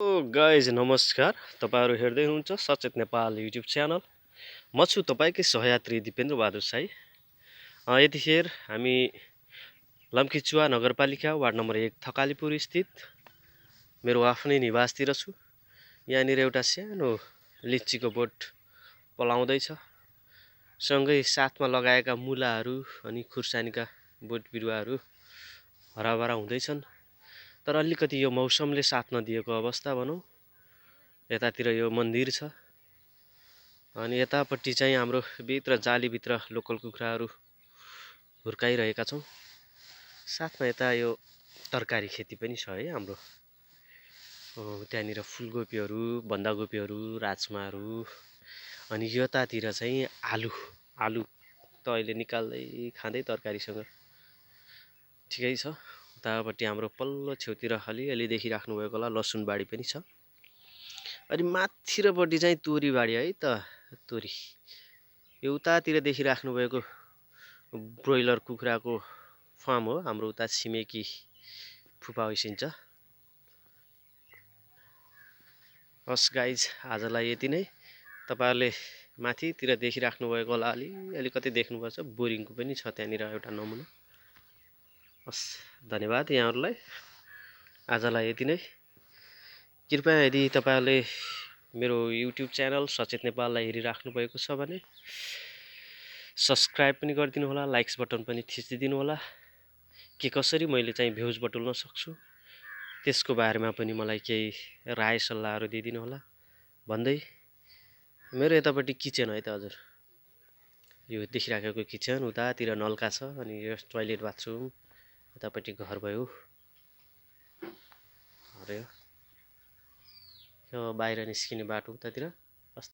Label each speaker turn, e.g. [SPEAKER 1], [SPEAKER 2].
[SPEAKER 1] Guys नमस्कार। तपाईहरु हेर्दै हुनुहुन्छ सचेत नेपाल युट्युब च्यानल। म छु तपाईकै सहयात्री दिपेन्द्र बहादुर साई। यतिखेर हामी लम्कीचुवा नगरपालिका वार्ड नम्बर 1 थकालीपुर स्थित मेरो आफ्नै निवासतिर छु। यहाँनिर एउटा सानो लिचीको बोट पलाउँदै छ। सँगै साथमा लगाएका मुलाहरू अनि खुर्सानीका बोट बिरुवाहरू हराभरा हुँदैछन्। तर अलिकति यो मौसमले साथ नदिएको अवस्था भनौँ। यतातिर यो मन्दिर छ अनि यतापट्टि चाहिँ हाम्रो भित्र जालीभित्र लोकल कुखुराहरू हुर्काइरहेका छौँ। साथमा यता यो तरकारी खेती पनि छ है हाम्रो। त्यहाँनिर फुलकोपीहरू, बन्दाकोपीहरू, राजमाहरू अनि यतातिर चाहिँ आलु त अहिले निकाल्दै खाँदै तरकारीसँग ठिकै छ। उतापट्टि हाम्रो पल्लो छेउतिर अलिअलि देखिराख्नु भएको होला लसुन बाडी पनि छ। अनि माथिरपट्टि चाहिँ तोरी बाडी है त तोरी। यो उतातिर देखिराख्नु भएको ब्रोइलर कुखुराको फार्म हो। हाम्रो उता छिमेकी फुपा होइसिन्छ। हस् गाइज, आजलाई यति नै। तपाईहरुले माथितिर देखिराख्नु भएको होला अलिकति देख्नुपर्छ, बोरिङको पनि छ त्यहाँनिर एउटा नमुना। हस्, धन्यवाद यहाँहरुलाई। आजलाई यति नै। कृपया यदि तपाईहरुले मेरो युट्युब च्यानल सचेत नेपाललाई हेरिराख्नु भएको छ भने सब्स्क्राइब पनि गरिदिनु होला, लाइक्स बटन पनि थिचिदिनु होला। के कसरी मैले चाहिँ भ्युज बटुल्न सक्छु त्यसको बारेमा पनि मलाई केही राय सल्लाहहरू दिइदिनु होला भन्दै, मेरो यतापट्टि किचन है त हजुर। यो देखिराखेको किचन, उतातिर नलका छ अनि यो टोयलेट बाथरुम, यतापट्टि घर भयो। यो बाहिर निस्किने बाटो उतातिर।